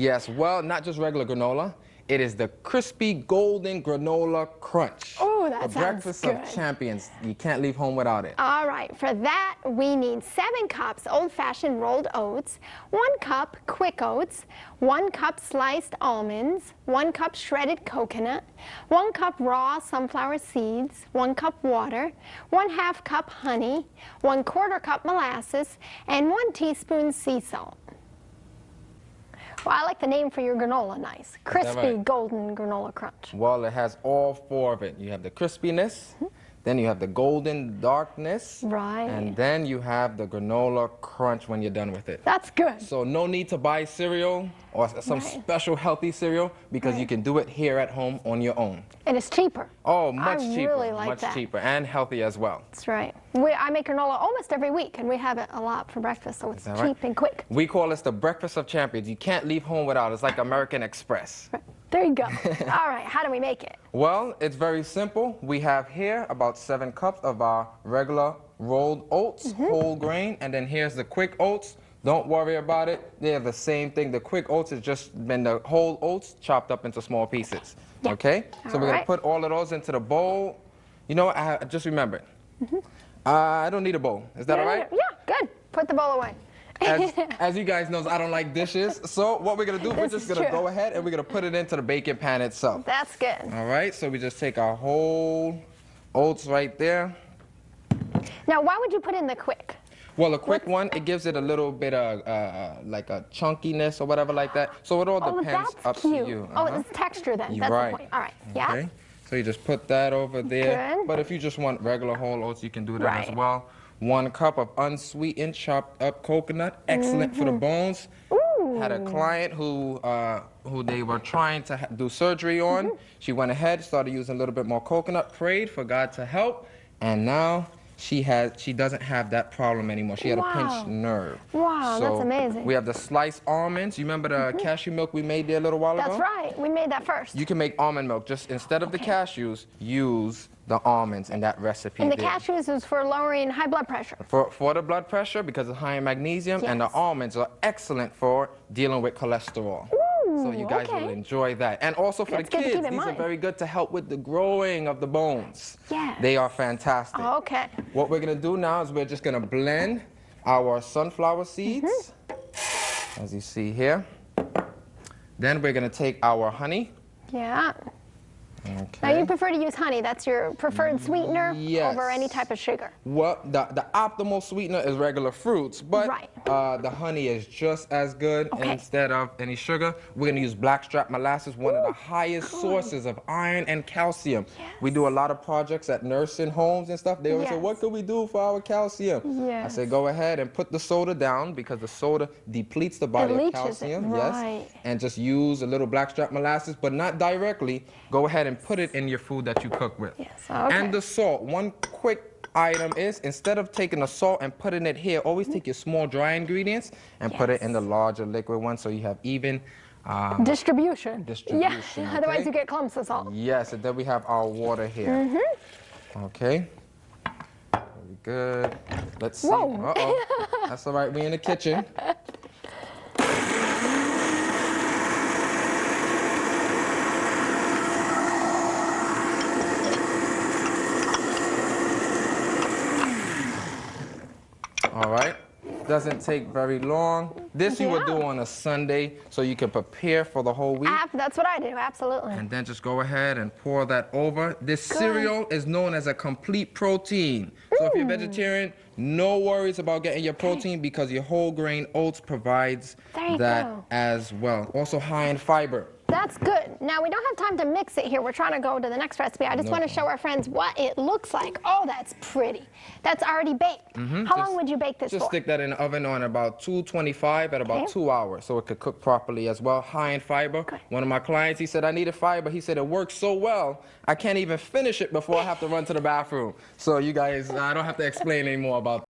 Yes, well, not just regular granola. It is the crispy golden granola crunch. Oh, that the sounds breakfast good. of champions. You can't leave home without it. All right, for that we need 7 cups old-fashioned rolled oats, 1 cup quick oats, 1 cup sliced almonds, 1 cup shredded coconut, 1 cup raw sunflower seeds, 1 cup water, 1/2 cup honey, 1/4 cup molasses, and 1 teaspoon sea salt. Well, I like the name for your granola, nice. Crispy golden granola crunch. Well, it has all 4 of it. You have the crispiness, then you have the golden darkness, Right. and then you have the granola crunch when you're done with it. That's good. So no need to buy cereal or some special healthy cereal because you can do it here at home on your own. And it's cheaper. Oh, much cheaper. Really like much that. cheaper and healthy as well. That's right. I make granola almost every week, and we have it a lot for breakfast, so it's cheap right? and quick. We call this the breakfast of champions. You can't leave home without it. It's like American Express. Right. There you go. All right, how do we make it? Well, it's very simple. We have here about 7 cups of our regular rolled oats, whole grain, and then here's the quick oats. Don't worry about it. They're the same thing. The quick oats has just been the whole oats chopped up into small pieces. Yeah. Okay? So we're going to put all of those into the bowl. You know what? I just remembered. I don't need a bowl. Is that all right? Yeah, good. Put the bowl away. As you guys know, I don't like dishes. So what we're going to do, we're just going to go ahead and we're going to put it into the baking pan itself. That's good. All right? So we just take our whole oats right there. Now, why would you put in the quick? Well, a quick one, it gives it a little bit of like a chunkiness or whatever like that. So it all depends up to you. Oh, it's texture then. That's the point. All right. Yeah. Okay. So you just put that over there. Good. But if you just want regular whole oats, you can do that as well. 1 cup of unsweetened chopped up coconut, excellent for the bones. Ooh. Had a client who they were trying to do surgery on. She went ahead, started using a little bit more coconut, prayed for God to help, and now she doesn't have that problem anymore. She had a pinched nerve. Wow, so that's amazing. We have the sliced almonds. You remember the cashew milk we made there a little while ago? That's right. We made that first. You can make almond milk. Just instead of the cashews, use the almonds in that recipe. And the cashews is for lowering high blood pressure. For the blood pressure because it's high in magnesium, and the almonds are excellent for dealing with cholesterol. So you guys will enjoy that. And also for the kids, these are very good to help with the growing of the bones. Yes. They are fantastic. Okay. What we're going to do now is we're just going to blend our sunflower seeds, as you see here. Then we're going to take our honey. Yeah. Okay. Now you prefer to use honey. That's your preferred sweetener over any type of sugar. Well, the optimal sweetener is regular fruits, but the honey is just as good. Instead of any sugar, we're going to use blackstrap molasses, one of the highest sources of iron and calcium. We do a lot of projects at nursing homes and stuff. They always say, what can we do for our calcium? I say, go ahead and put the soda down because the soda depletes the body of calcium. And just use a little blackstrap molasses, but not directly. Go ahead and put it in your food that you cook with. And the salt. One quick item is, instead of taking the salt and putting it here, always take your small dry ingredients and put it in the larger liquid one so you have even distribution. Yeah, otherwise you get clumps of salt. Yes, and then we have our water here. Okay. Very good. Let's see. Uh-oh. That's all right. We're in the kitchen. All right. Doesn't take very long. This you would do on a Sunday so you can prepare for the whole week. That's what I do, absolutely. And then just go ahead and pour that over. This cereal is known as a complete protein. So if you're vegetarian, no worries about getting your protein because your whole grain oats provides that as well. Also high in fiber. That's good. Now, we don't have time to mix it here. We're trying to go to the next recipe. I just want to show our friends what it looks like. Oh, that's pretty. That's already baked. How long would you bake this for? Just stick that in the oven on about 225 at about 2 hours so it could cook properly as well. High in fiber. One of my clients, he said, I needed fiber. He said, it works so well, I can't even finish it before I have to run to the bathroom. So you guys, I don't have to explain any more about that.